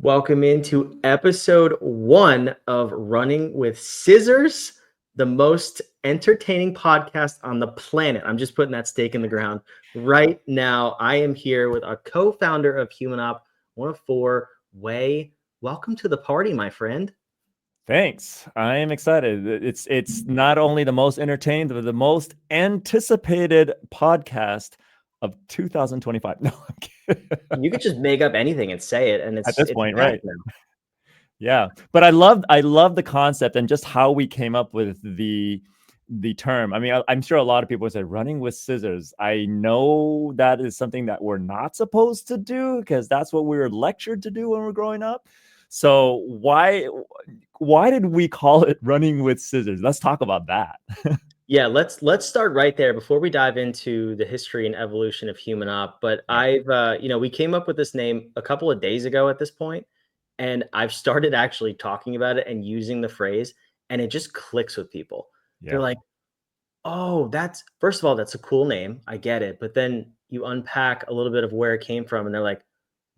Welcome into episode one of Running with Scissors, the most entertaining podcast on the planet. I'm just putting that stake in the ground right now. I am here with a co-founder of HumanOp, one of four, Wei. Welcome to the party, my friend. Thanks. I am excited. It's not only the most entertained, but the most anticipated podcast of 2025. No, I'm kidding. You could just make up anything and say it, and At it's this it's point, back right? now. Yeah. But I love the concept and just how we came up with the term. I mean, I'm sure a lot of people said running with scissors. I know that is something that we're not supposed to do because that's what we were lectured to do when we were growing up. So why did we call it running with scissors? Let's talk about that. Yeah, let's start right there before we dive into the history and evolution of HumanOp. But Yeah. we came up with this name a couple of days ago at this point, and I've started actually talking about it and using the phrase, and it just clicks with people. They're Yeah. like, "Oh, that's first of all, that's a cool name. I get it." But then you unpack a little bit of where it came from, and they're like,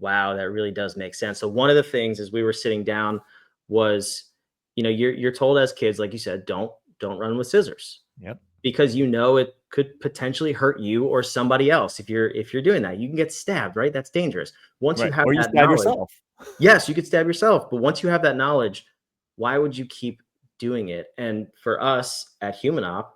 "Wow, that really does make sense." So one of the things as we were sitting down was, you're told as kids, like you said, don't run with scissors Yep. because it could potentially hurt you or somebody else if you're doing that. You can get stabbed, right? That's dangerous. Once you Right. have Or you that stab knowledge, yourself. yes, you could stab yourself, but once you have that knowledge, why would you keep doing it? And for us at HumanOp,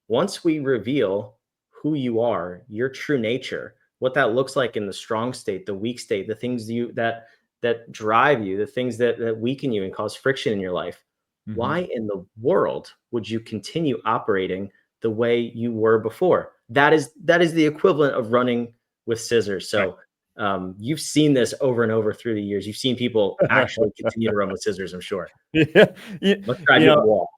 once we reveal who you are, your true nature, what that looks like in the strong state, the weak state, the things that drive you, the things that weaken you and cause friction in your life, Mhm. why in the world would you continue operating the way you were before? That is the equivalent of running with scissors. Right. So you've seen this over and over through the years. You've seen people actually continue to run with scissors, I'm sure. Yeah. You, Let's drive you you up know, the wall.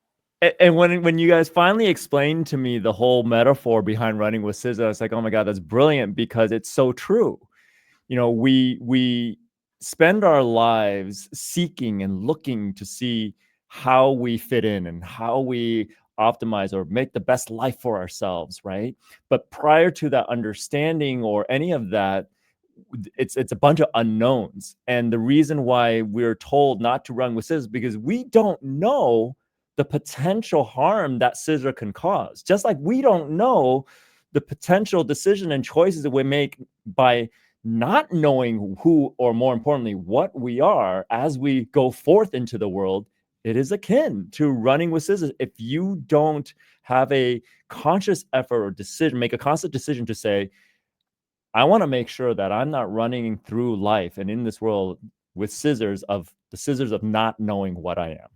and when you guys finally explained to me the whole metaphor behind running with scissors, I was like, oh my God, that's brilliant because it's so true. We spend our lives seeking and looking to see how we fit in and how we optimize or make the best life for ourselves, right? But prior to that understanding or any of that, it's a bunch of unknowns. And the reason why we're told not to run with scissors because we don't know the potential harm that scissor can cause. Just like we don't know the potential decision and choices that we make by not knowing who, or more importantly, what we are as we go forth into the world. It is akin to running with scissors. If you don't have a conscious effort or decision, make a conscious decision to say, I want to make sure that I'm not running through life and in this world with scissors of not knowing what I am.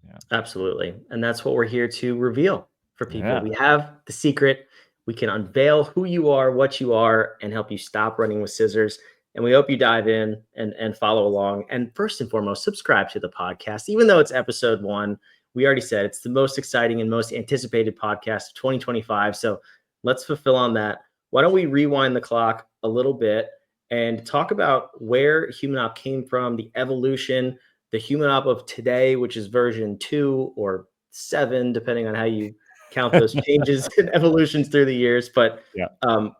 Yeah. Absolutely. And that's what we're here to reveal for people. Yeah. We have the secret. We can unveil who you are, what you are, and help you stop running with scissors. And we hope you dive in and follow along. And first and foremost, subscribe to the podcast. Even though it's episode one, we already said it's the most exciting and most anticipated podcast of 2025. So let's fulfill on that. Why don't we rewind the clock a little bit and talk about where HumanOp came from, the evolution, the HumanOp of today, which is version 2 or 7, depending on how you count those changes and evolutions through the years. But Yeah.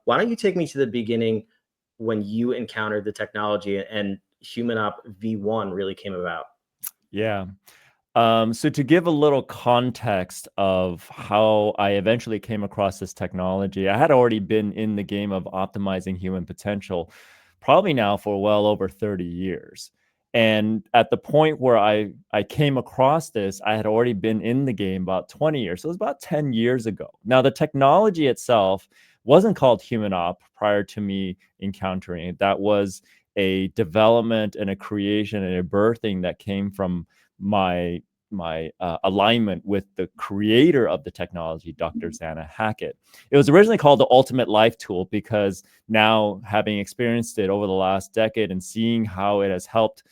why don't you take me to the beginning when you encountered the technology and HumanOp V1 really came about? Yeah. So to give a little context of how I eventually came across this technology, I had already been in the game of optimizing human potential, probably now for well over 30 years. And at the point where I came across this, I had already been in the game about 20 years. So it was about 10 years ago. Now, the technology itself wasn't called HumanOp prior to me encountering it. That was a development and a creation and a birthing that came from my alignment with the creator of the technology, Dr. Zana Hackett. It was originally called the Ultimate Life Tool because now, having experienced it over the last decade and seeing how it has helped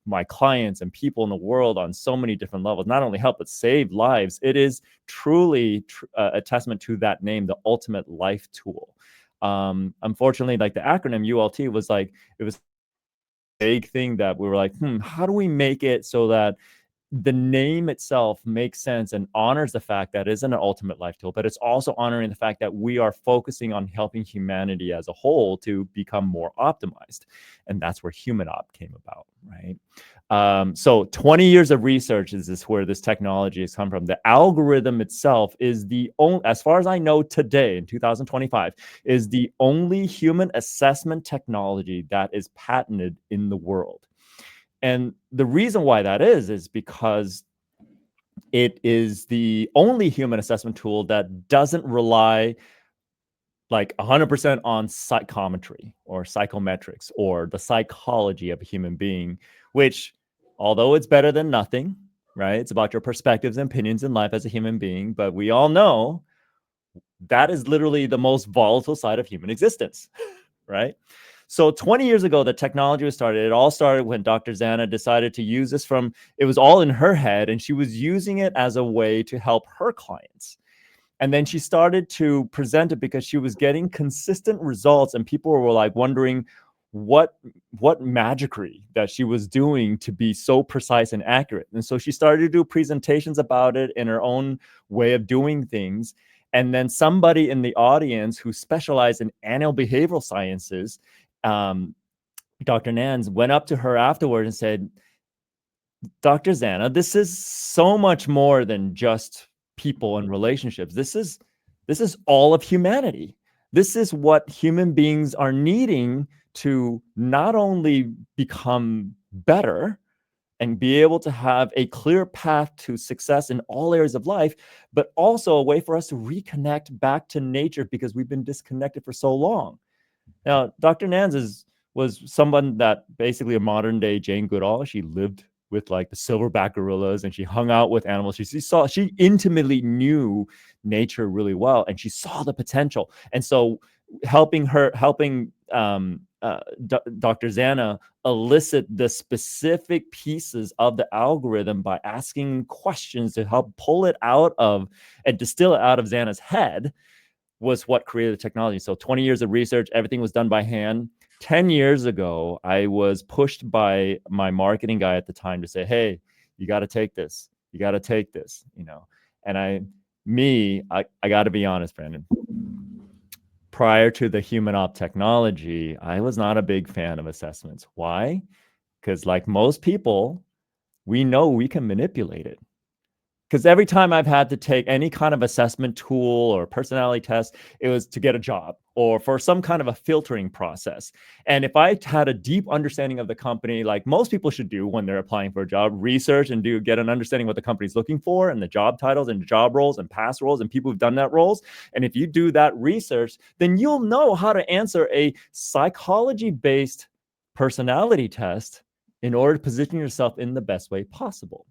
my clients and people in the world on so many different levels, not only help but save lives, it is truly a testament to that name, the Ultimate Life Tool. Unfortunately, like the acronym ULT was like, it was a vague thing that we were like, how do we make it so that the name itself makes sense and honors the fact that it isn't an ultimate life tool, but it's also honoring the fact that we are focusing on helping humanity as a whole to become more optimized. And that's where HumanOpt came about, right? So 20 years of research is this where this technology has come from. The algorithm itself is the only, as far as I know today in 2025, is the only human assessment technology that is patented in the world. And the reason why that is because it is the only human assessment tool that doesn't rely like 100% on psychometry or psychometrics or the psychology of a human being, which, although it's better than nothing, right? It's about your perspectives and opinions in life as a human being, but we all know that is literally the most volatile side of human existence, right? So 20 years ago, the technology was started. It all started when Dr. Zana decided to use this it was all in her head, and she was using it as a way to help her clients. And then she started to present it because she was getting consistent results, and people were like wondering what magicry that she was doing to be so precise and accurate. And so she started to do presentations about it in her own way of doing things. And then somebody in the audience who specialized in animal behavioral sciences, Dr. Nans, went up to her afterward and said, Dr. Zana, this is so much more than just people and relationships. This is all of humanity. This is what human beings are needing to not only become better and be able to have a clear path to success in all areas of life, but also a way for us to reconnect back to nature because we've been disconnected for so long. Now, Dr. Nans was someone that basically a modern day Jane Goodall. She lived with like the silverback gorillas and she hung out with animals. She intimately knew nature really well, and she saw the potential. And so helping Dr. Zana elicit the specific pieces of the algorithm by asking questions to help pull it out of and distill it out of Zana's head was what created the technology. So 20 years of research, everything was done by hand. 10 years ago, I was pushed by my marketing guy at the time to say, hey, you got to take this. You got to take this, And I got to be honest, Brandon. Prior to the HumanOpt technology, I was not a big fan of assessments. Why? Because like most people, we know we can manipulate it. Because every time I've had to take any kind of assessment tool or personality test, it was to get a job or for some kind of a filtering process. And if I had a deep understanding of the company, like most people should do when they're applying for a job, research and get an understanding what the company's looking for and the job titles and job roles and past roles and people who've done that roles. And if you do that research, then you'll know how to answer a psychology-based personality test in order to position yourself in the best way possible.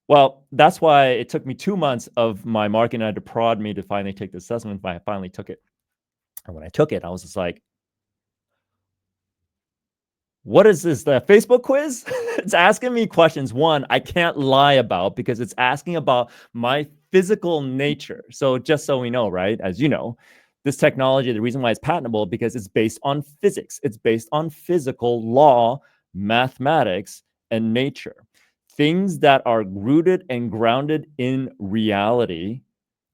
Well, that's why it took me 2 months of my marketing to prod me to finally take the assessment. I finally took it. And when I took it, I was just like, what is this, the Facebook quiz? It's asking me questions, one, I can't lie about because it's asking about my physical nature. So just so we know, right, as you know, this technology, the reason why it's patentable, because it's based on physics. It's based on physical law, mathematics, and nature. Things that are rooted and grounded in reality,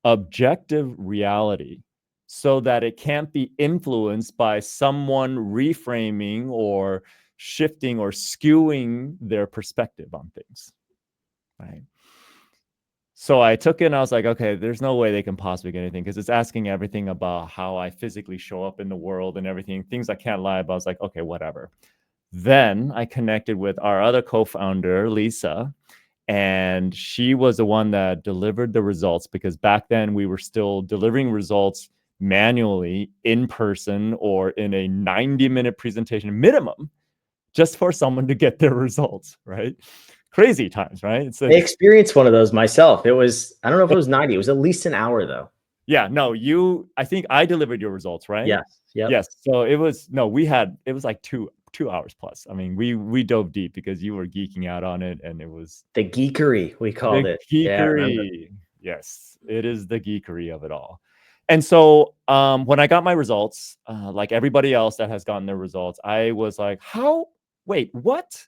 objective reality, so that it can't be influenced by someone reframing or shifting or skewing their perspective on things, right? So I took it and I was like, okay, there's no way they can possibly get anything because it's asking everything about how I physically show up in the world and everything, things I can't lie about. I was like, okay, whatever. Then I connected with our other co-founder, Lisa, and she was the one that delivered the results because back then we were still delivering results manually in person or in a 90-minute presentation minimum just for someone to get their results, right? Crazy times, right? I experienced one of those myself. It was, I don't know if it was 90. It was at least an hour though. Yeah, no, I think I delivered your results, right? Yes. Yep. Yes. So it was like 2 hours plus. I mean, we dove deep because you were geeking out on it, and it was the geekery, we called it. Geekery. Yes, it is the geekery of it all. And so when I got my results, like everybody else that has gotten their results, I was like, wait, what?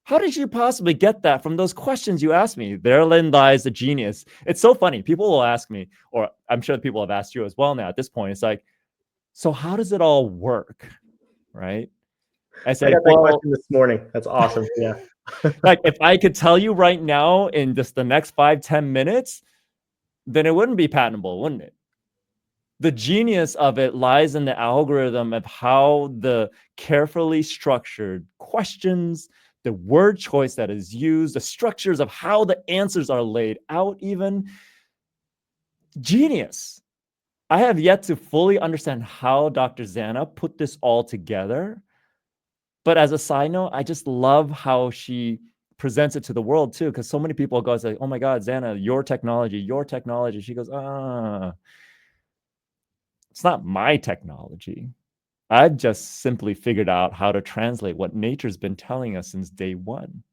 How did you possibly get that from those questions you asked me? Therein lies the genius. It's so funny. People will ask me, or I'm sure people have asked you as well now at this point. It's like, so how does it all work? Right? I I said, got that well, question this morning. That's awesome. Yeah. like if I could tell you right now in just the next 5-10 minutes, then it wouldn't be patentable, wouldn't it? The genius of it lies in the algorithm of how the carefully structured questions, the word choice that is used, the structures of how the answers are laid out, even genius. I have yet to fully understand how Dr. Zana put this all together. But as a side note, I just love how she presents it to the world too, because so many people go like, oh my God, Zana, your technology, your technology. She goes, it's not my technology. I've just simply figured out how to translate what nature's been telling us since day one.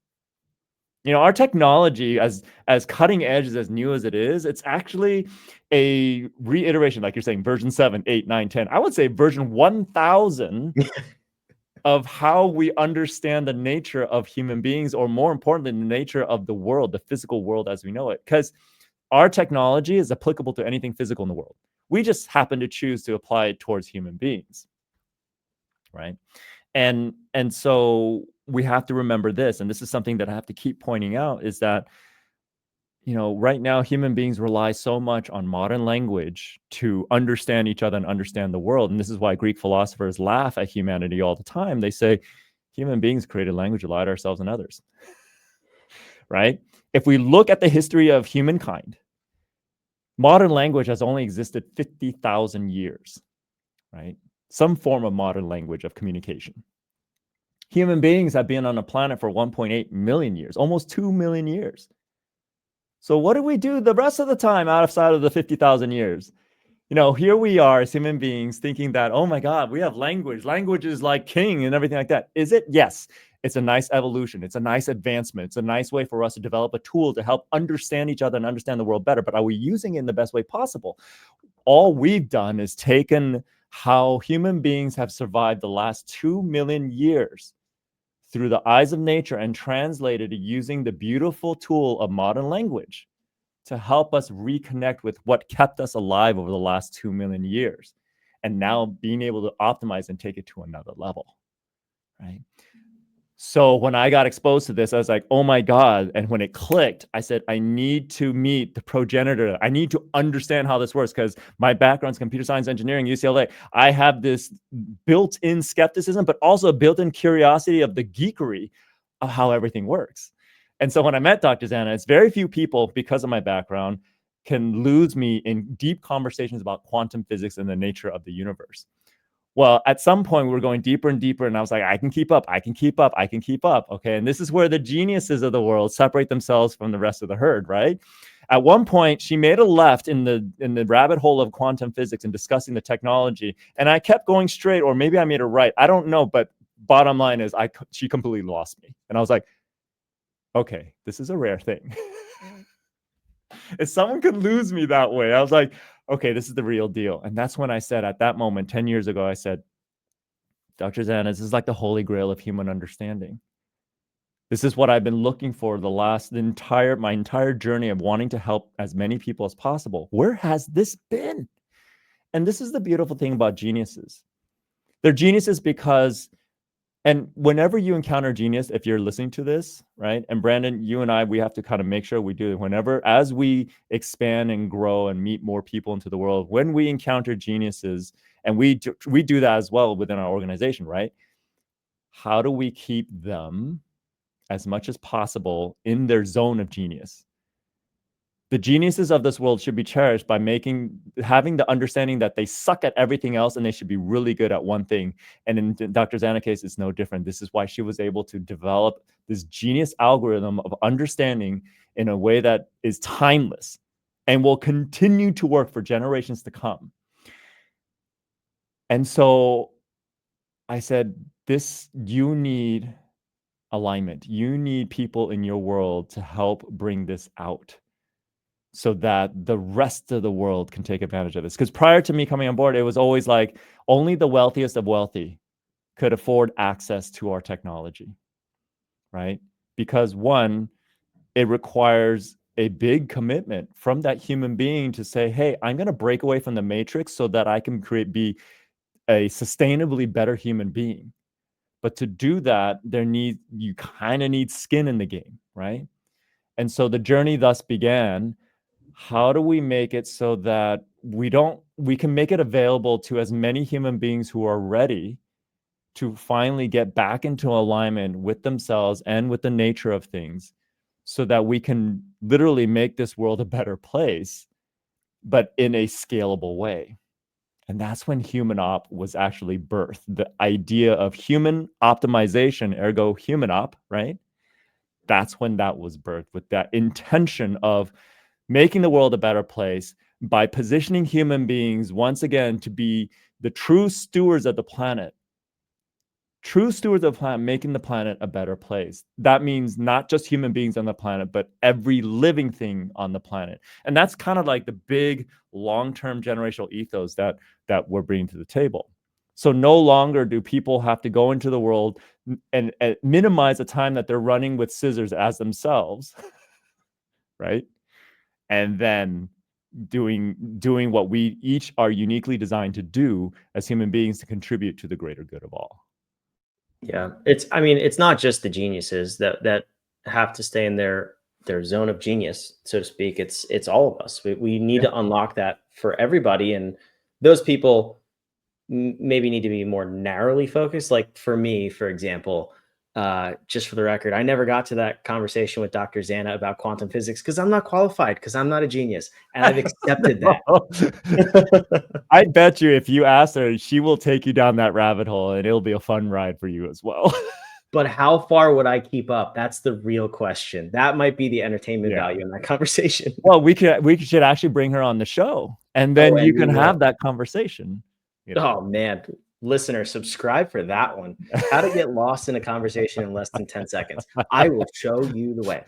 You know, our technology, as cutting edge, as new as it is, it's actually a reiteration, like you're saying, version 7, 8, 9, 10. I would say version 1000 of how we understand the nature of human beings, or more importantly, the nature of the world, the physical world as we know it. Because our technology is applicable to anything physical in the world. We just happen to choose to apply it towards human beings, right? And so we have to remember this, and this is something that I have to keep pointing out, is that, you know, right now human beings rely so much on modern language to understand each other and understand the world. And this is why Greek philosophers laugh at humanity all the time. They say human beings created language to lie to ourselves and others, right? If we look at the history of humankind, modern language has only existed 50,000 years, right? Some form of modern language of communication. Human beings have been on the planet for 1.8 million years, almost 2 million years. So what do we do the rest of the time outside of the 50,000 years? You know, here we are as human beings thinking that, oh my God, we have language. Language is like king and everything like that. Is it? Yes. It's a nice evolution. It's a nice advancement. It's a nice way for us to develop a tool to help understand each other and understand the world better. But are we using it in the best way possible? All we've done is taken how human beings have survived the last 2 million years through the eyes of nature and translated it using the beautiful tool of modern language to help us reconnect with what kept us alive over the last 2 million years. And now being able to optimize and take it to another level, right? So when I got exposed to this, I was like, oh my God. And when it clicked, I said, I need to meet the progenitor. I need to understand how this works, because my background's computer science engineering, UCLA. I have this built-in skepticism, but also a built-in curiosity of the geekery of how everything works. And so when I met Dr. Zana, it's very few people, because of my background, can lose me in deep conversations about quantum physics and the nature of the universe. Well, at some point, we were going deeper and deeper, and I was like, I can keep up, I can keep up, I can keep up. Okay. And this is where the geniuses of the world separate themselves from the rest of the herd, right? At one point, she made a left in the rabbit hole of quantum physics and discussing the technology. And I kept going straight, or maybe I made a right. I don't know. But bottom line is she completely lost me. And I was like, okay, this is a rare thing. If someone could lose me that way, I was like, okay, this is the real deal. And that's when I said, at that moment, 10 years ago, I said, Dr. Zana, this is like the holy grail of human understanding. This is what I've been looking for my entire journey of wanting to help as many people as possible. Where has this been? And this is the beautiful thing about geniuses. They're geniuses because, and whenever you encounter genius, if you're listening to this, right? And Brandon, you and I, we have to kind of make sure we do it whenever, as we expand and grow and meet more people into the world, when we encounter geniuses, and we do that as well within our organization, right? How do we keep them as much as possible in their zone of genius? The geniuses of this world should be cherished by having the understanding that they suck at everything else and they should be really good at one thing. And in Dr. Zana's case, it's no different. This is why she was able to develop this genius algorithm of understanding in a way that is timeless and will continue to work for generations to come. And so I said, you need alignment. You need people in your world to help bring this out, so that the rest of the world can take advantage of this. Because prior to me coming on board, it was always like only the wealthiest of wealthy could afford access to our technology, right? because one, it requires a big commitment from that human being to say, hey, I'm going to break away from the matrix so that I can be a sustainably better human being. But to do that, you kind of need skin in the game, right? And so the journey thus began. How do we make it so that we can make it available to as many human beings who are ready to finally get back into alignment with themselves and with the nature of things, so that we can literally make this world a better place, but in a scalable way. And that's when Human Op was actually birthed. The idea of human optimization, ergo Human Op, right? That's when that was birthed, with that intention of making the world a better place by positioning human beings once again to be the true stewards of the planet. True stewards of the planet, making the planet a better place. That means not just human beings on the planet, but every living thing on the planet. And that's kind of like the big long-term generational ethos that we're bringing to the table. So no longer do people have to go into the world and minimize the time that they're running with scissors as themselves, right? And then doing what we each are uniquely designed to do as human beings to contribute to the greater good of all. Yeah, it's not just the geniuses that have to stay in their zone of genius, so to speak. It's all of us. We need to unlock that for everybody, and those people maybe need to be more narrowly focused. Like for me, for example, just for the record, I never got to that conversation with Dr. Zana about quantum physics because I'm not qualified, because I'm not a genius, and I've accepted that. I bet you if you ask her, she will take you down that rabbit hole, and it'll be a fun ride for you as well. But how far would I keep up? That's the real question. That might be the entertainment value in that conversation. Well, we should actually bring her on the show, and then you can have that conversation. Oh man, listener, subscribe for that one. How to get lost in a conversation in less than 10 seconds. I will show you the way.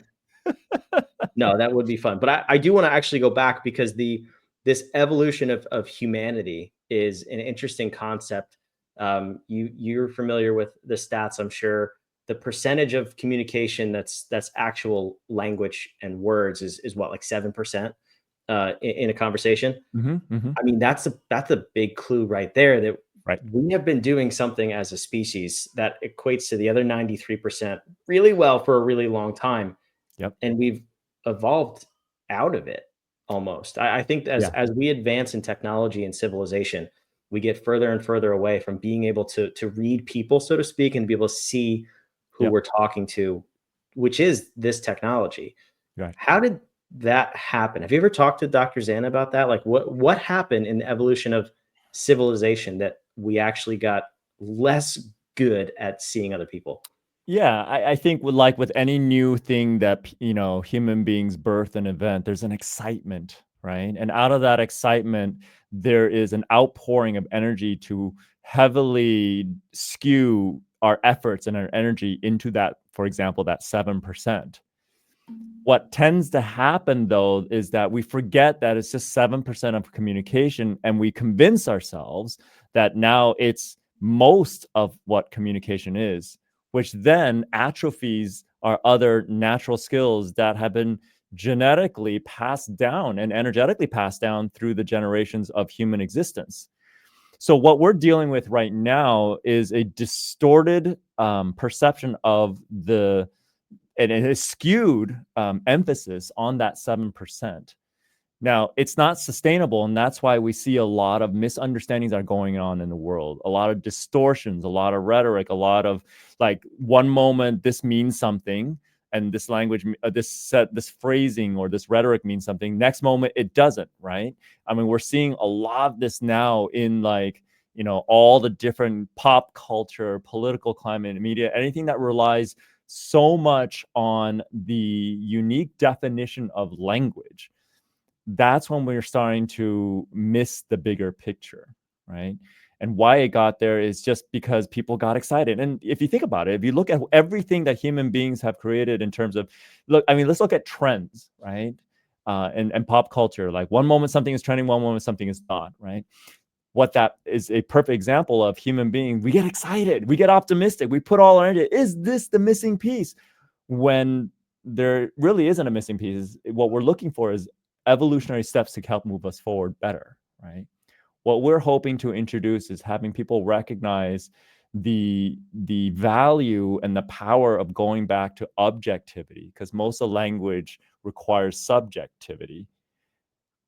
No, that would be fun. But I do want to actually go back, because this evolution of humanity is an interesting concept. You're familiar with the stats, I'm sure. The percentage of communication that's actual language and words is what, like 7% in a conversation. I mean, that's a big clue right there, that we have been doing something as a species that equates to the other 93% really well for a really long time. And we've evolved out of it almost. I think as we advance in technology and civilization, we get further and further away from being able to read people, so to speak, and be able to see who we're talking to, which is this technology. How did that happen? Have you ever talked to Dr. Zana about that? Like what happened in the evolution of civilization that we actually got less good at seeing other people? Yeah, I think with any new thing that human beings birth and event, there's an excitement, right? And out of that excitement, there is an outpouring of energy to heavily skew our efforts and our energy into that, for example, that 7%. What tends to happen, though, is that we forget that it's just 7% of communication, and we convince ourselves that now it's most of what communication is, which then atrophies our other natural skills that have been genetically passed down and energetically passed down through the generations of human existence. So what we're dealing with right now is a distorted perception of and a skewed emphasis on that 7%. Now, it's not sustainable, and that's why we see a lot of misunderstandings are going on in the world, a lot of distortions, a lot of rhetoric, a lot of like one moment this means something, and this language, this phrasing or this rhetoric means something. Next moment it doesn't, right? I mean, we're seeing a lot of this now in all the different pop culture, political climate, media, anything that relies so much on the unique definition of language. That's when we're starting to miss the bigger picture, right? And why it got there is just because people got excited. And if you think about it, if you look at everything that human beings have created in terms of, let's look at trends, right? And pop culture. Like one moment something is trending, one moment something is not, right? What that is a perfect example of human beings. We get excited, we get optimistic, we put all our energy. Is this the missing piece? when there really isn't a missing piece. What we're looking for is evolutionary steps to help move us forward better, right? What we're hoping to introduce is having people recognize the value and the power of going back to objectivity, because most of language requires subjectivity.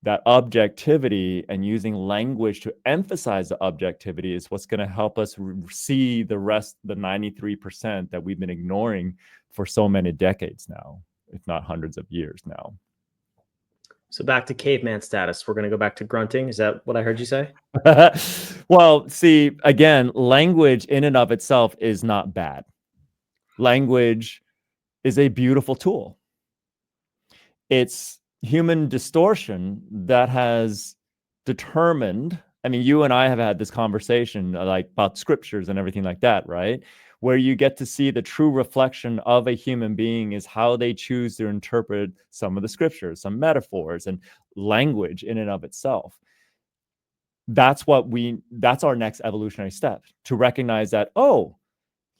That objectivity and using language to emphasize the objectivity is what's going to help us see the rest, the 93% that we've been ignoring for so many decades now, if not hundreds of years now. So back to caveman status. We're going to go back to grunting. Is that what I heard you say? Well, see, again, language in and of itself is not bad. Language is a beautiful tool. It's human distortion that has determined, I mean, you and I have had this conversation like about scriptures and everything like that, right? Where you get to see the true reflection of a human being is how they choose to interpret some of the scriptures, some metaphors and language in and of itself. That's our next evolutionary step, to recognize that, oh,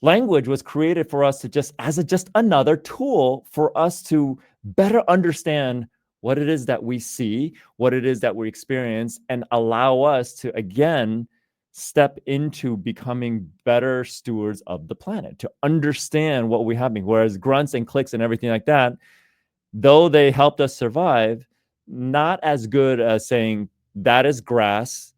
language was created for us to just another tool for us to better understand what it is that we see, what it is that we experience, and allow us to, again, step into becoming better stewards of the planet, to understand what we have. Whereas grunts and clicks and everything like that, though they helped us survive, not as good as saying, that is grass,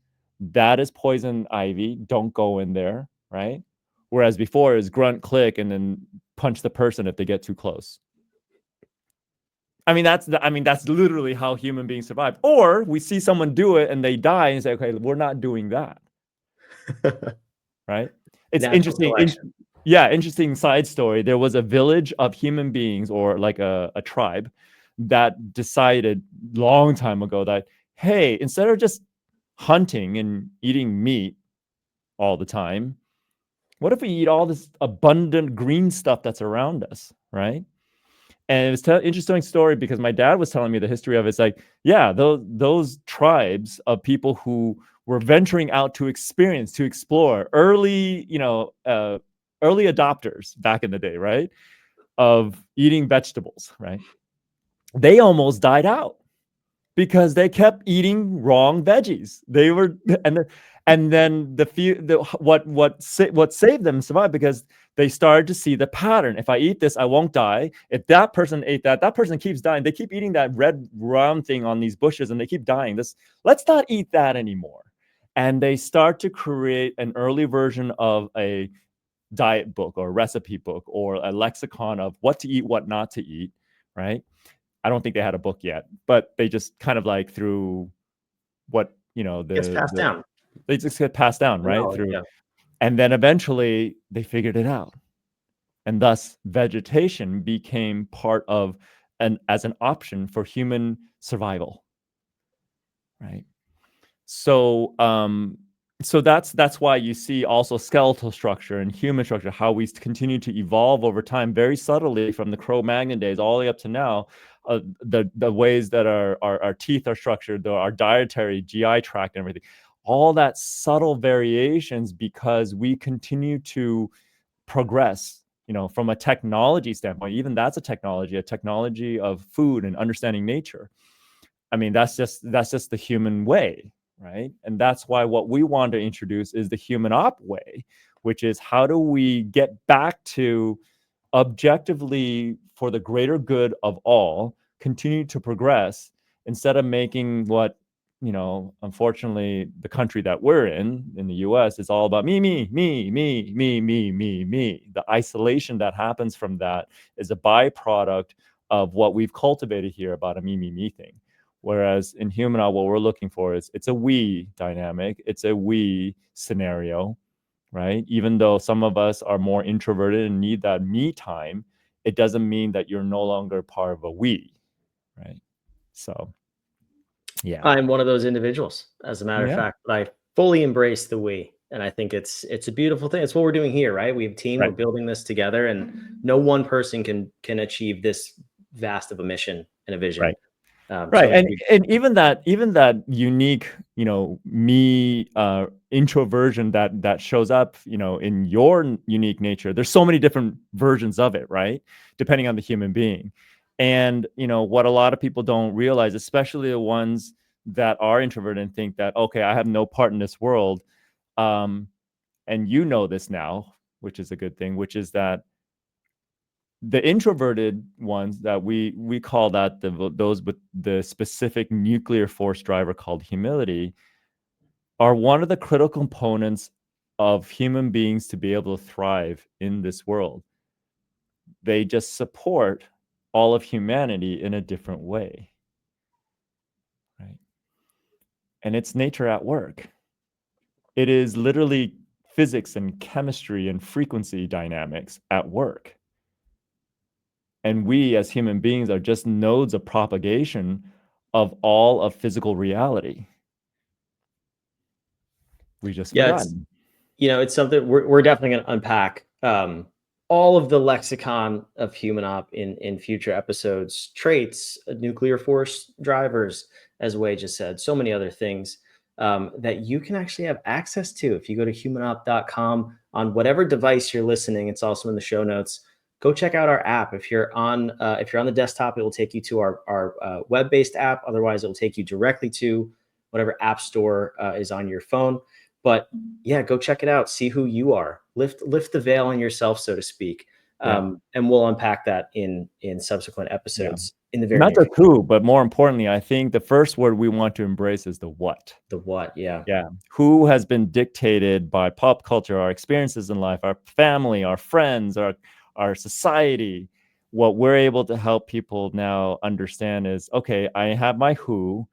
that is poison ivy, don't go in there, right? Whereas before is grunt, click, and then punch the person if they get too close. I mean, that's literally how human beings survive. Or we see someone do it and they die and say, okay, we're not doing that. Right? It's Natural interesting. Interesting side story. There was a village of human beings, or like a tribe, that decided long time ago that, hey, instead of just hunting and eating meat all the time, what if we eat all this abundant green stuff that's around us, right? And it was an interesting story because my dad was telling me the history of it. It's like, yeah, those tribes of people who were venturing out to experience, to explore, early adopters back in the day, right, of eating vegetables, right? They almost died out because they kept eating wrong veggies. They were, and then what saved them survived because they started to see the pattern. If I eat this, I won't die. If that person ate that person keeps dying. They keep eating that red round thing on these bushes and they keep dying. Let's not eat that anymore. And they start to create an early version of a diet book or a recipe book or a lexicon of what to eat, what not to eat, right? I don't think they had a book yet, but they just kind of like through what, gets passed down. They just get passed down, right? And then eventually they figured it out. And thus vegetation became part of as an option for human survival, right? So that's why you see also skeletal structure and human structure, how we continue to evolve over time very subtly from the Cro-Magnon days all the way up to now. The ways that our teeth are structured, our dietary GI tract and everything, all that subtle variations, because we continue to progress, from a technology standpoint. Even that's a technology of food and understanding nature. I mean, that's just the human way, right? And that's why what we want to introduce is the human op way, which is how do we get back to objectively, for the greater good of all, continue to progress instead of making what, unfortunately, the country that we're in the US, is all about me. The isolation that happens from that is a byproduct of what we've cultivated here about a me thing. Whereas in human op, what we're looking for is it's a we dynamic, it's a we scenario, right? Even though some of us are more introverted and need that me time, it doesn't mean that you're no longer part of a we, right? So, yeah. I'm one of those individuals, as a matter of fact. I fully embrace the we. And I think it's a beautiful thing. It's what we're doing here, right? We have a team, we're building this together, and no one person can achieve this vast of a mission and a vision. Right. Right. So And even that unique, me introversion that shows up, in your unique nature. There's so many different versions of it, right? Depending on the human being. And what a lot of people don't realize, especially the ones that are introverted and think that, okay, I have no part in this world. And this now, which is a good thing, which is that the introverted ones that we call that those with the specific nuclear force driver called humility are one of the critical components of human beings to be able to thrive in this world. They just support all of humanity in a different way, right? And it's nature at work. It is literally physics and chemistry and frequency dynamics at work. And we as human beings are just nodes of propagation of all of physical reality. We just forgotten. It's something we're definitely going to unpack all of the lexicon of human op in future episodes, traits, nuclear force drivers, as Wei just said, so many other things that you can actually have access to if you go to humanop.com on whatever device you're listening. It's also in the show notes. Go check out our app. If you're on the desktop, it will take you to our web-based app. Otherwise, it will take you directly to whatever app store is on your phone. But yeah, go check it out. See who you are. Lift the veil on yourself, so to speak. And we'll unpack that in subsequent episodes. In the very not the who, but more importantly, I think the first word we want to embrace is the what. The what, yeah. Who has been dictated by pop culture, our experiences in life, our family, our friends, our society. What we're able to help people now understand is, okay, I have my who,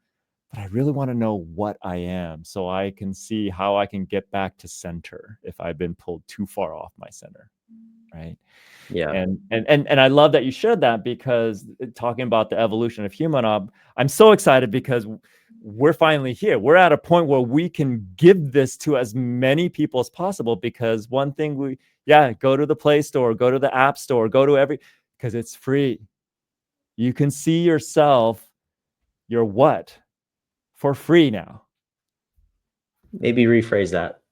but I really want to know what I am so I can see how I can get back to center if I've been pulled too far off my center, right? Yeah. And I love that you shared that, because talking about the evolution of HumanOp, I'm so excited because we're finally here. We're at a point where we can give this to as many people as possible, because one thing go to the Play Store, go to the App Store, because it's free. You can see yourself, your what, for free now. Maybe rephrase that,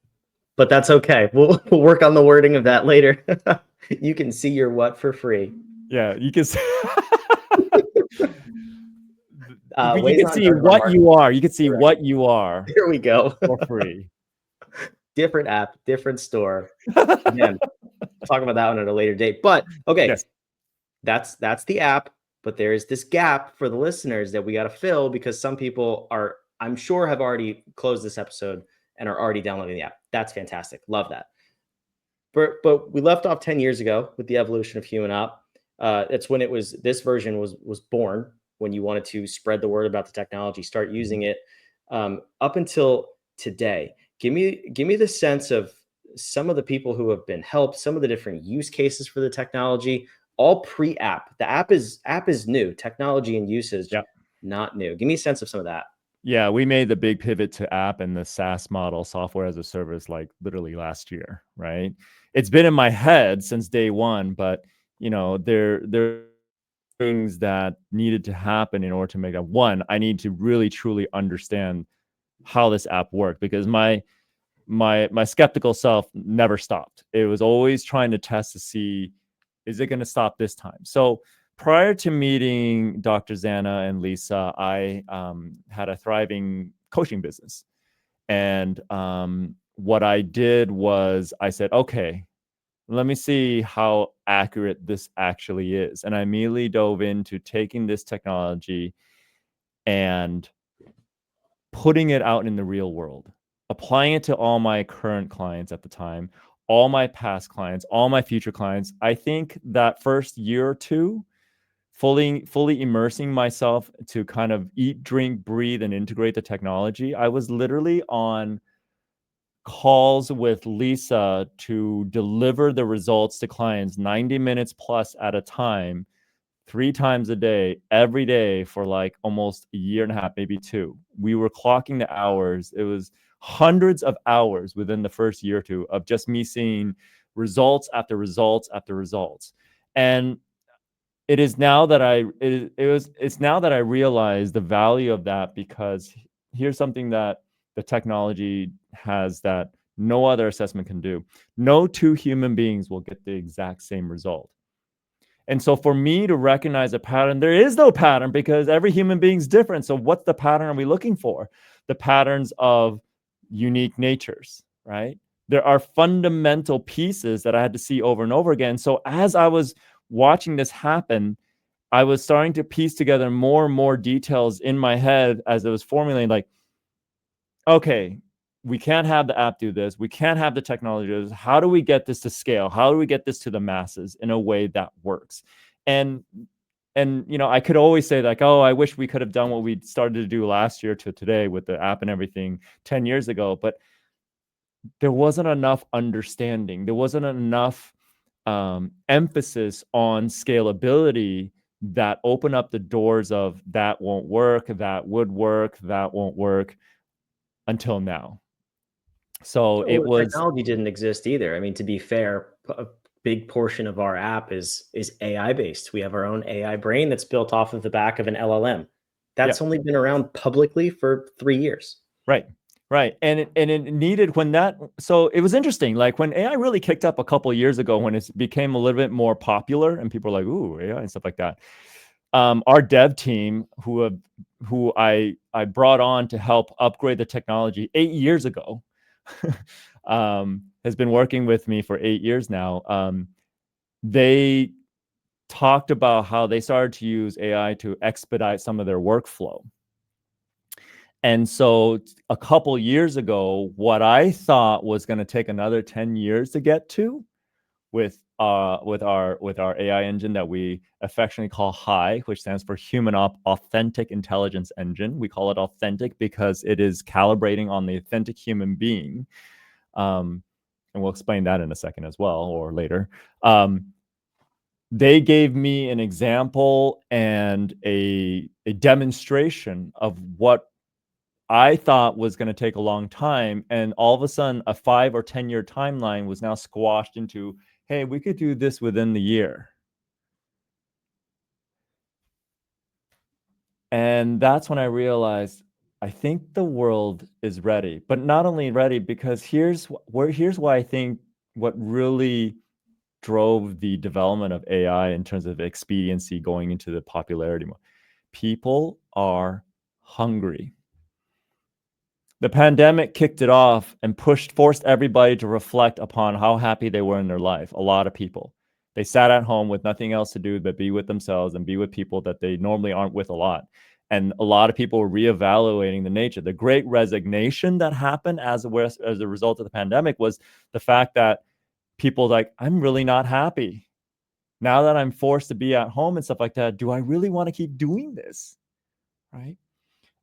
but that's okay. We'll work on the wording of that later. You can see your what for free. Yeah, you can see. You can see what you are. You can see what you are. Here we go. For free. Different app, different store. Again, we'll talk about that one at a later date. But okay, yes. That's the app. But there is this gap for the listeners that we got to fill, because some people are, I'm sure, have already closed this episode and are already downloading the app. That's fantastic. Love that. But we left off 10 years ago with the evolution of HumanOp. It's when this version was born, when you wanted to spread the word about the technology, start using it, up until today. Give me the sense of some of the people who have been helped, some of the different use cases for the technology, all pre-app. The app is new. Technology and usage, not new. Give me a sense of some of that. Yeah, we made the big pivot to app and the SaaS model, software as a service, like literally last year, right? It's been in my head since day one, but there are things that needed to happen in order to make that. One, I need to really truly understand how this app worked, because my skeptical self never stopped. It was always trying to test to see, is it going to stop this time? So prior to meeting Dr. Zana and Lisa, I had a thriving coaching business. And what I did was I said, okay, let me see how accurate this actually is. And I immediately dove into taking this technology and putting it out in the real world, applying it to all my current clients at the time, all my past clients, all my future clients. I think that first year or two, fully immersing myself to kind of eat, drink, breathe, and integrate the technology, I was literally on calls with Lisa to deliver the results to clients 90 minutes plus at a time, 3 times a day, every day for like almost a year and a half, maybe 2. We were clocking the hours. It was hundreds of hours within the first year or 2 of just me seeing results after results after results. And it is now that it's now that I realize the value of that, because here's something that the technology has that no other assessment can do. No two human beings will get the exact same result. And so for me to recognize a pattern, there is no pattern because every human being is different. So what's the pattern are we looking for? The patterns of unique natures, right? There are fundamental pieces that I had to see over and over again. So as I was watching this happen, I was starting to piece together more and more details in my head as it was formulating, like, okay, we can't have the app do this. We can't have the technology do this. How do we get this to scale? How do we get this to the masses in a way that works? And I could always say like, oh, I wish we could have done what we started to do last year to today with the app and everything 10 years ago. But there wasn't enough understanding. There wasn't enough emphasis on scalability that open up the doors of that won't work, that would work, that won't work until now. So it was technology didn't exist either. I mean, to be fair, a big portion of our app is AI based. We have our own AI brain that's built off of the back of an LLM. That's only been around publicly for 3 years. Right. And it needed when that, so it was interesting. Like when AI really kicked up a couple of years ago, when it became a little bit more popular and people were like, ooh, AI and stuff like that. Our dev team, who I brought on to help upgrade the technology 8 years ago, has been working with me for 8 years now. They talked about how they started to use AI to expedite some of their workflow. And so a couple years ago, what I thought was going to take another 10 years to get to with our AI engine that we affectionately call HAI, which stands for Human Authentic Intelligence Engine. We call it authentic because it is calibrating on the authentic human being. And we'll explain that in a second as well, or later. They gave me an example and a demonstration of what I thought was going to take a long time. And all of a sudden, a 5 or 10 year timeline was now squashed into, hey, we could do this within the year. And that's when I realized, I think the world is ready, but not only ready, because here's why I think what really drove the development of AI in terms of expediency going into the popularity mode. People are hungry. The pandemic kicked it off and forced everybody to reflect upon how happy they were in their life. A lot of people. They sat at home with nothing else to do but be with themselves and be with people that they normally aren't with a lot. And a lot of people were reevaluating the nature. The great resignation that happened as a result of the pandemic was the fact that people like, I'm really not happy. Now that I'm forced to be at home and stuff like that, do I really want to keep doing this? Right?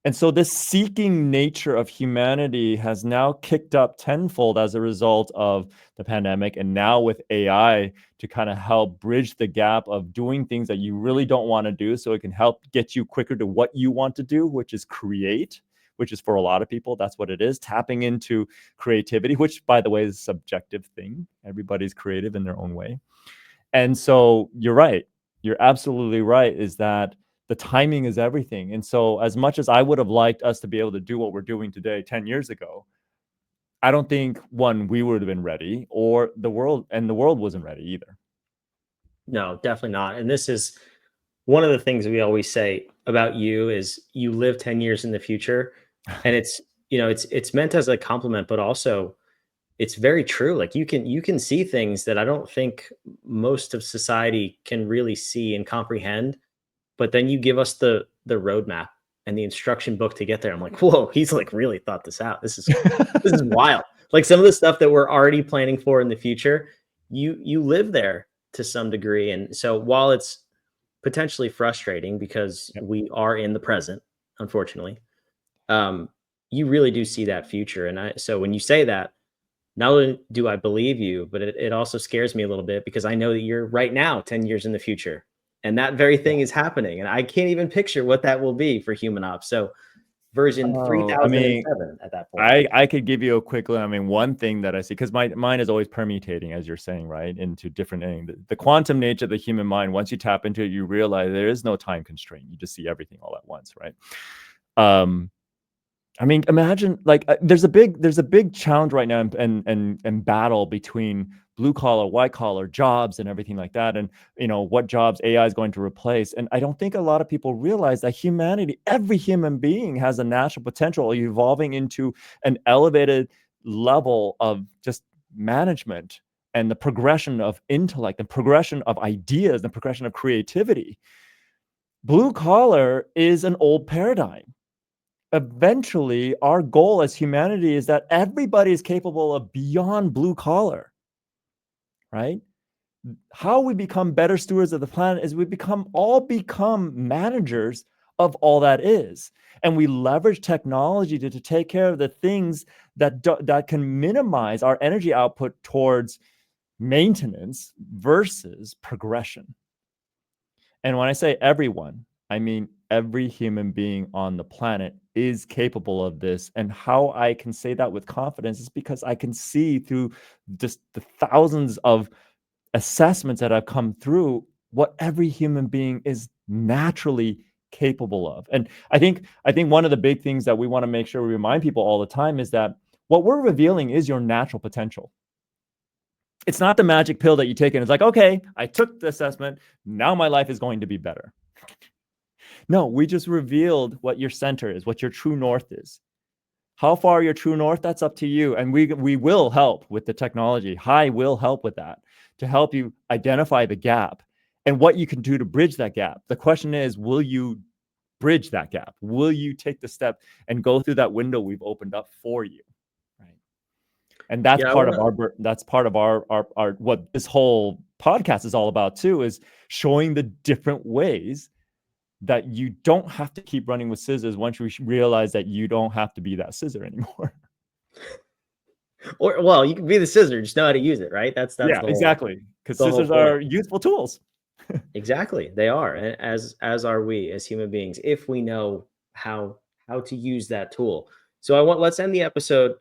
And so this seeking nature of humanity has now kicked up tenfold as a result of the pandemic. And now with AI to kind of help bridge the gap of doing things that you really don't want to do, so it can help get you quicker to what you want to do, which is create, which is for a lot of people, that's what it is, tapping into creativity, which, by the way, is a subjective thing. Everybody's creative in their own way. And so you're right. You're absolutely right, is that the timing is everything. And so as much as I would have liked us to be able to do what we're doing today 10 years ago, I don't think, one, we would have been ready, or the world wasn't ready either. No, definitely not. And this is one of the things we always say about you is you live 10 years in the future. And it's, it's meant as a compliment, but also it's very true. Like you can see things that I don't think most of society can really see and comprehend. But then you give us the roadmap and the instruction book to get there. I'm like, whoa, he's like really thought this out. This is wild. Like some of the stuff that we're already planning for in the future, you live there to some degree. And so while it's potentially frustrating because we are in the present, unfortunately, you really do see that future. And so when you say that, not only do I believe you, but it also scares me a little bit because I know that you're right now 10 years in the future. And that very thing is happening. And I can't even picture what that will be for human ops. So version Oh, I mean, 3007 at that point. I could give you a quick look. I mean, one thing that I see, because my mind is always permutating, as you're saying, right, into different things. The quantum nature of the human mind, once you tap into it, you realize there is no time constraint. You just see everything all at once, right? I mean, imagine like there's a big challenge right now and battle between blue collar, white collar jobs and everything like that, and what jobs AI is going to replace. And I don't think a lot of people realize that humanity, every human being, has a natural potential evolving into an elevated level of just management and the progression of intellect, the progression of ideas, the progression of creativity. Blue collar is an old paradigm. Eventually our goal as humanity is that everybody is capable of beyond blue collar, right? How we become better stewards of the planet is we all become managers of all that is, and we leverage technology to take care of the things that can minimize our energy output towards maintenance versus progression. And when I say everyone, I mean every human being on the planet is capable of this. And how I can say that with confidence is because I can see through just the thousands of assessments that I've come through what every human being is naturally capable of. And I think one of the big things that we want to make sure we remind people all the time is that what we're revealing is your natural potential. It's not the magic pill that you take and it's like, okay, I took the assessment, now my life is going to be better. No, we just revealed what your center is, what your true north is. How far your true north, that's up to you. And we will help with the technology. Hi will help with that, to help you identify the gap and what you can do to bridge that gap. The question is, will you bridge that gap? Will you take the step and go through that window we've opened up for you? Right. And that's part of our what this whole podcast is all about too, is showing the different ways that you don't have to keep running with scissors once you realize that you don't have to be that scissor anymore. Or, well, you can be the scissor, just know how to use it, right? That's yeah, the exactly. Because whole scissors point. are useful tools. Exactly, they are, and as are we as human beings, if we know how to use that tool. So let's end the episode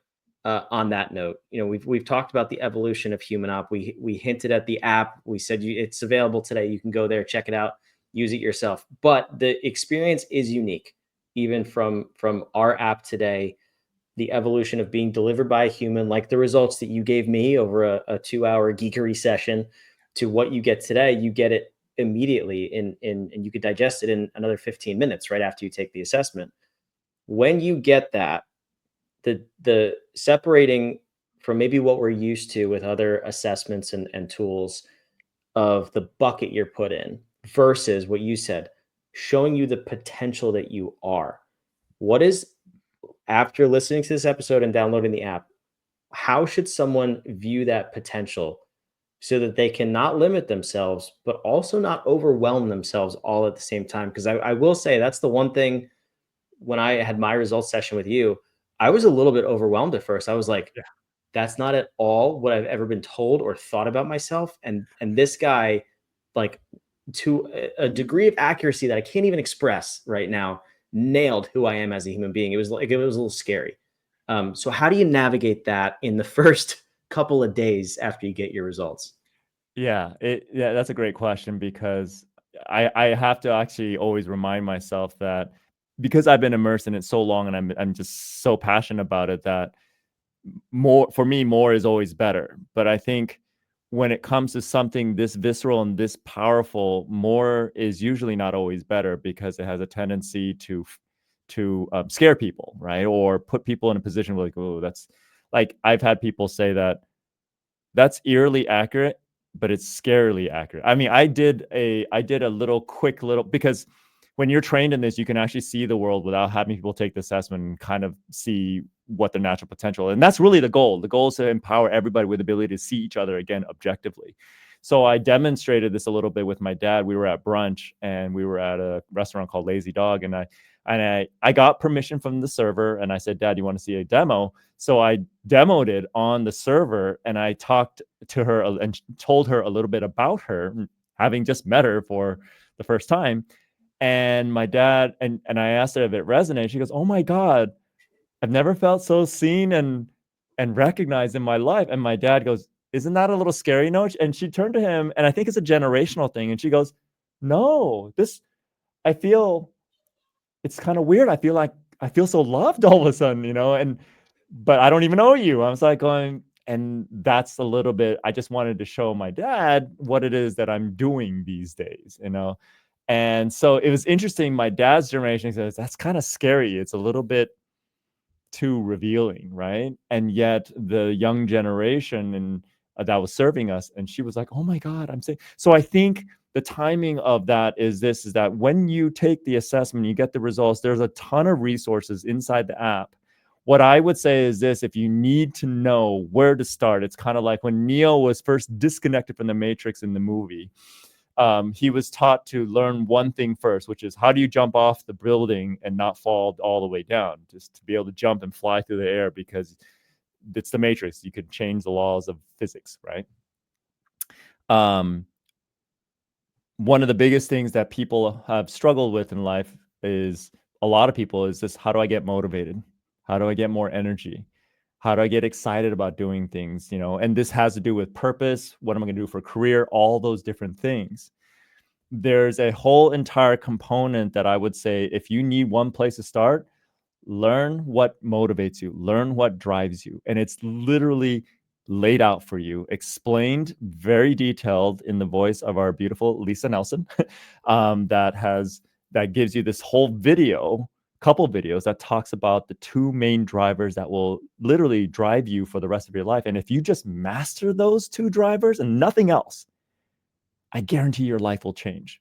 on that note. We've talked about the evolution of human op. We hinted at the app. We said it's available today. You can go there, check it out, use it yourself. But the experience is unique, even from our app today. The evolution of being delivered by a human, like the results that you gave me over a 2-hour geekery session, to what you get today. You get it immediately and you could digest it in another 15 minutes right after you take the assessment. When you get that, the separating from maybe what we're used to with other assessments and tools, of the bucket you're put in versus what you said, showing you the potential that you are. What is, after listening to this episode and downloading the app, how should someone view that potential so that they can not limit themselves, but also not overwhelm themselves all at the same time? Because I will say that's the one thing. When I had my results session with you, I was a little bit overwhelmed at first. I was like, Yeah. that's not at all what I've ever been told or thought about myself. And this guy, like, to a degree of accuracy that I can't even express right now, nailed who I am as a human being. It was a little scary. So how do you navigate that in the first couple of days after you get your results? Yeah, that's a great question, because I have to actually always remind myself that, because I've been immersed in it so long and I'm just so passionate about it, that more is always better. But I think when it comes to something this visceral and this powerful, more is usually not always better, because it has a tendency to scare people, right? Or put people in a position where, like, oh, that's, like, I've had people say that that's eerily accurate, but it's scarily accurate. I mean, I did a quick little, because when you're trained in this, you can actually see the world without having people take the assessment and kind of see what their natural potential is. And that's really the goal. The goal is to empower everybody with the ability to see each other again objectively. So I demonstrated this a little bit with my dad. We were at brunch and we were at a restaurant called Lazy Dog, and I got permission from the server, and I said, Dad, you want to see a demo? So I demoed it on the server, and I talked to her and told her a little bit about her, having just met her for the first time. And my dad, and I asked her if it resonated. She goes, "Oh my God, I've never felt so seen and recognized in my life." And my dad goes, "Isn't that a little scary, Noach?" And she turned to him, and I think it's a generational thing. And she goes, "No, I feel it's kind of weird. I feel like I feel so loved all of a sudden, but I don't even know you." I was like going, and that's a little bit, I just wanted to show my dad what it is that I'm doing these days. And so it was interesting. My dad's generation says that's kind of scary. It's a little bit too revealing, right? And yet the young generation and that was serving us, and she was like, "Oh my God, I'm saying." So I think the timing of that is that when you take the assessment, you get the results, there's a ton of resources inside the app. What I would say is this: if you need to know where to start, it's kind of like when Neo was first disconnected from the Matrix in the movie. He was taught to learn one thing first, which is how do you jump off the building and not fall all the way down, just to be able to jump and fly through the air, because it's the Matrix. You could change the laws of physics, right? One of the biggest things that people have struggled with in life is, a lot of people, is this: how do I get motivated? How do I get more energy? How do I get excited about doing things? And this has to do with purpose. What am I going to do for a career? All those different things. There's a whole entire component that I would say, if you need one place to start, learn what motivates you, learn what drives you. And it's literally laid out for you, explained, very detailed in the voice of our beautiful Lisa Nelson, that gives you this whole couple videos that talks about the two main drivers that will literally drive you for the rest of your life. And if you just master those two drivers and nothing else, I guarantee your life will change.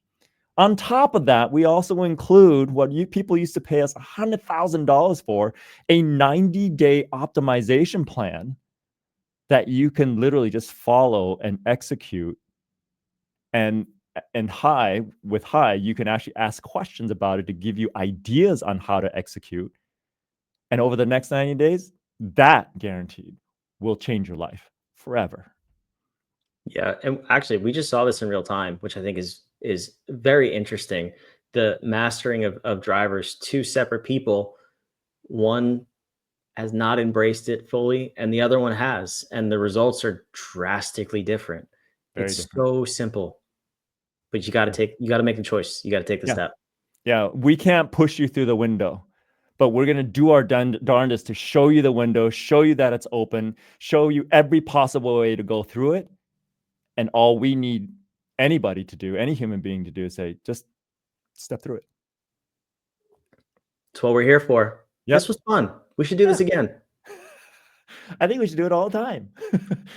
On top of that, we also include what people used to pay us $100,000 for, a 90-day optimization plan that you can literally just follow and execute. And with High, you can actually ask questions about it to give you ideas on how to execute. And over the next 90 days, that guaranteed will change your life forever. Yeah, and actually, we just saw this in real time, which I think is very interesting. The mastering of drivers, two separate people, one has not embraced it fully, and the other one has, and the results are drastically different. Very It's different. so simple, but you got to make a choice. You got to take the step. Yeah, we can't push you through the window, but we're going to do our darndest to show you the window, show you that it's open, show you every possible way to go through it. And all we need anybody to do, any human being to do, is say, just step through it. That's what we're here for. Yep. This was fun. We should do this again. I think we should do it all the time.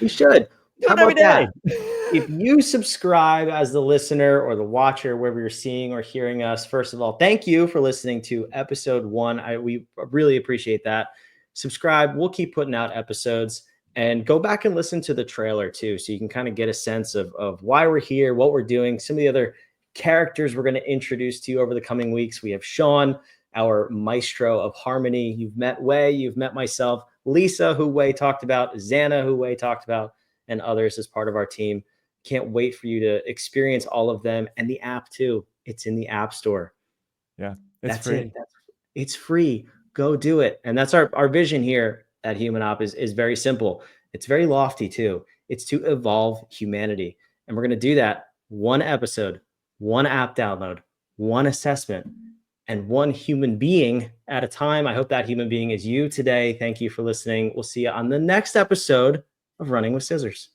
We should. How about that? If you subscribe as the listener or the watcher, wherever you're seeing or hearing us, first of all, thank you for listening to episode 1. We really appreciate that. Subscribe. We'll keep putting out episodes, and go back and listen to the trailer too, so you can kind of get a sense of why we're here, what we're doing, some of the other characters we're going to introduce to you over the coming weeks. We have Sean, our maestro of harmony. You've met Wei, you've met myself, Lisa, who Wei talked about, Xana, who Wei talked about, and others as part of our team. Can't wait for you to experience all of them, and the app too. It's in the App Store. Yeah, that's free. It's free. Go do it. And that's our vision here at Human Op is very simple. It's very lofty too. It's to evolve humanity. And we're going to do that one episode, one app download, one assessment, and one human being at a time. I hope that human being is you today. Thank you for listening. We'll see you on the next episode of Running with Scissors.